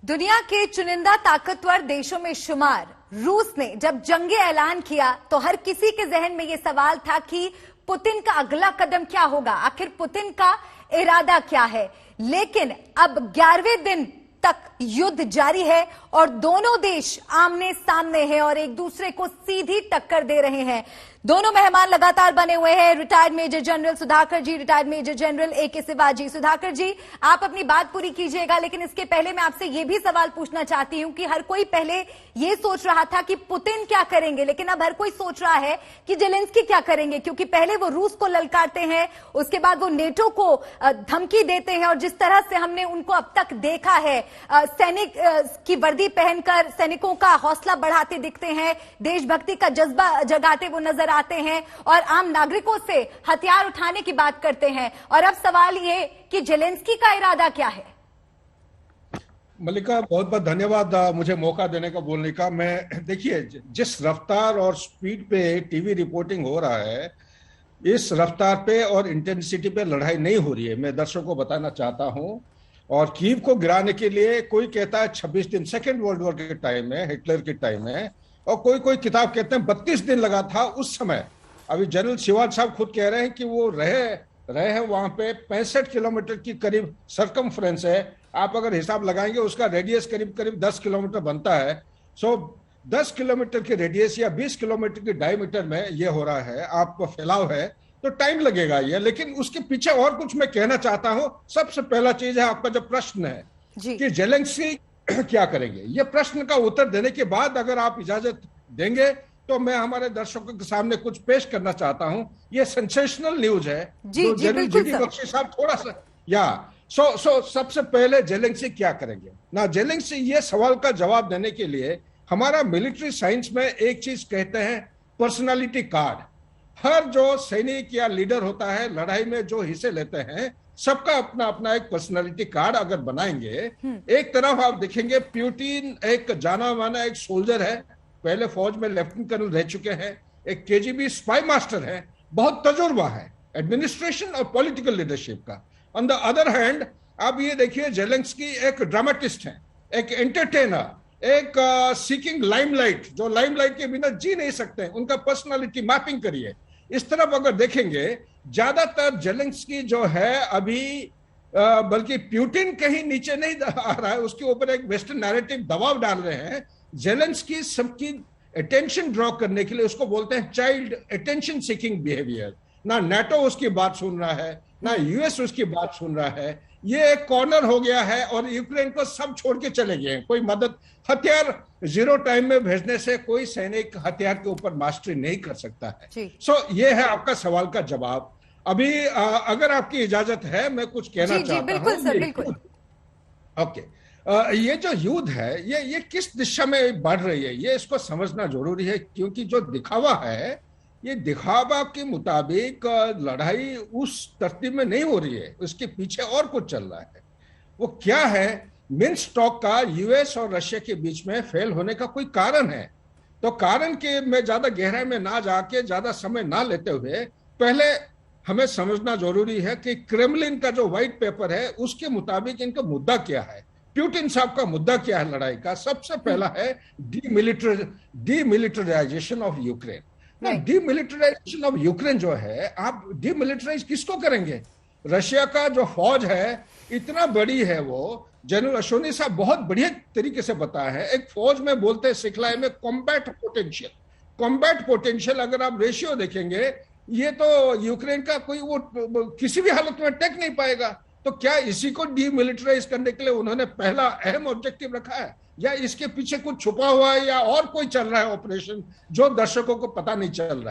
दुनिया के चुनिंदा ताकतवर देशों में शुमार रूस ने जब जंग ऐलान किया तो हर किसी के जहन में यह सवाल था कि पुतिन का अगला कदम क्या होगा, आखिर पुतिन का इरादा क्या है। लेकिन अब 11वें दिन तक युद्ध जारी है और दोनों देश आमने सामने हैं और एक दूसरे को सीधी टक्कर दे रहे हैं। दोनों मेहमान लगातार बने हुए हैं। Retired major general Sudhakar ji, retired major general A K. Shivaji. Sudhakar ji, आप अपनी बात पूरी कीजिएगा, लेकिन इसके पहले मैं आपसे यह भी सवाल पूछना चाहती हूं कि हर कोई पहले यह सोच रहा था कि पुतिन क्या करेंगे, लेकिन अब हर कोई सोच रहा है कि जेलेंस्की क्या करेंगे, क्योंकि पहले वो रूस को ललकारते हैं, उसके बाद वो नेटो को धमकी देते हैं और जिस तरह से हमने उनको अब तक देखा है, सैनिक की वर्दी पहनकर सैनिकों का हौसला बढ़ाते दिखते हैं, देशभक्ति का जज्बा जगाते वो नजर आते हैं और आम नागरिकों से हथियार उठाने की बात करते हैं। और अब सवाल ये कि जेलेंस्की का इरादा क्या है। मल्लिका, बहुत बहुत धन्यवाद मुझे मौका देने का बोलने का। मैं देखिए, जिस रफ्तार और स्पीड पे टीवी रिपोर्टिंग हो रहा है, इस रफ्तार पे और इंटेंसिटी पे लड़ाई नहीं हो रही है। मैं दर्शकों को बताना चाहता हूं। और कीव को गिराने के लिए कोई कहता है 26 दिन, सेकेंड वर्ल्ड वॉर के टाइम में, हिटलर के टाइम में, और कोई किताब कहते हैं 32 दिन लगा था उस समय। अभी जनरल शिवाजी साहब खुद कह रहे हैं कि वो रहे हैं वहां पे। 65 किलोमीटर की करीब सरकमफ्रेंस है। आप अगर हिसाब लगाएंगे उसका रेडियस करीब 10 किलोमीटर बनता है। सो 10 किलोमीटर के रेडियस या 20 किलोमीटर के डायमीटर में ये हो रहा है, आप फैलाव है, तो टाइम लगेगा ये। लेकिन उसके पीछे और कुछ मैं कहना चाहता हूं। सबसे पहला चीज है आपका जो प्रश्न है कि जेलेंस्की क्या करेंगे। ये प्रश्न का उत्तर देने के बाद अगर आप इजाजत देंगे तो मैं हमारे दर्शकों के सामने कुछ पेश करना चाहता हूं। ये सेंसेशनल न्यूज है जो जनरल जी.डी. बख्शी साहब थोड़ा सा सबसे पहले जेलेंस्की क्या करेंगे ना। जेलेंस्की ये सवाल का जवाब देने के लिए हमारा मिलिट्री साइंस में एक चीज कहते हैं, पर्सनालिटी कार्ड। हर जो सैनिक या लीडर होता है लड़ाई में जो हिस्से लेते हैं, सबका अपना अपना एक पर्सनालिटी कार्ड अगर बनाएंगे। एक तरफ आप देखेंगे पुतिन एक जाना माना एक सोल्जर है, पहले फौज में लेफ्टिनेंट कर्नल रह चुके हैं, एक केजीबी स्पाई मास्टर है, बहुत तजुर्बा है एडमिनिस्ट्रेशन और पॉलिटिकल लीडरशिप का। ऑन द अदर हैंड आप ये देखिए, जेलेंस्की एक ड्रामेटिस्ट है, एक एंटरटेनर, एक सीकिंग लाइमलाइट, जो लाइमलाइट के बिना जी नहीं सकते। उनका पर्सनालिटी मैपिंग करिए। इस तरफ अगर देखेंगे, ज्यादातर जेलेंस्की जो है अभी बल्कि पुतिन कहीं नीचे नहीं आ रहा है, उसके ऊपर एक वेस्टर्न नैरेटिव दबाव डाल रहे हैं। जेलेंस्की सबकी अटेंशन ड्रॉ करने के लिए, उसको बोलते हैं चाइल्ड अटेंशन सीकिंग बिहेवियर। ना नेटो उसकी बात सुन रहा है, ना यूएस उसकी बात सुन रहा है। ये एक कॉर्नर हो गया है और यूक्रेन को सब छोड़ के चले गए हैं। कोई मदद, हथियार जीरो टाइम में भेजने से कोई सैनिक हथियार के ऊपर मास्टरी नहीं कर सकता है। सो ये है आपका सवाल का जवाब। अभी अगर आपकी इजाजत है, मैं कुछ कहना चाहता हूं। बिल्कुल सर, बिल्कुल। ओके, ये जो युद्ध है ये किस दिशा में बढ़ रही है, ये इसको समझना जरूरी है। क्योंकि जो दिखावा है, ये दिखावा के मुताबिक लड़ाई उस तरतीब में नहीं हो रही है, उसके पीछे और कुछ चल रहा है। वो क्या है? मिन्स्क टॉक का यूएस और रशिया के बीच में फेल होने का कोई कारण है। तो कारण के मैं ज्यादा गहराई में ना जाके, ज्यादा समय ना लेते हुए, पहले हमें समझना जरूरी है कि क्रेमलिन का जो व्हाइट पेपर है उसके मुताबिक इनका मुद्दा क्या है, पुतिन साहब का मुद्दा क्या है लड़ाई का। सबसे पहला है demilitarisation of Ukraine. Demilitarisation of Ukraine जो है, आप डीमिलिटराइज किसको करेंगे? रशिया का जो फौज है इतना बड़ी है, वो जनरल अशोनी साहब बहुत बढ़िया तरीके से बताया है। एक फौज में बोलते हैं सिखलाई में कॉम्बैट पोटेंशियल अगर आप रेशियो देखेंगे, ये तो यूक्रेन का कोई वो किसी भी हालत में टेक नहीं पाएगा। तो क्या इसी को डीमिलिटराइज करने के लिए उन्होंने पहला अहम ऑब्जेक्टिव रखा है, या इसके पीछे कुछ छुपा हुआ है, या और कोई चल रहा है ऑपरेशन जो दर्शकों को पता नहीं चल रहा है?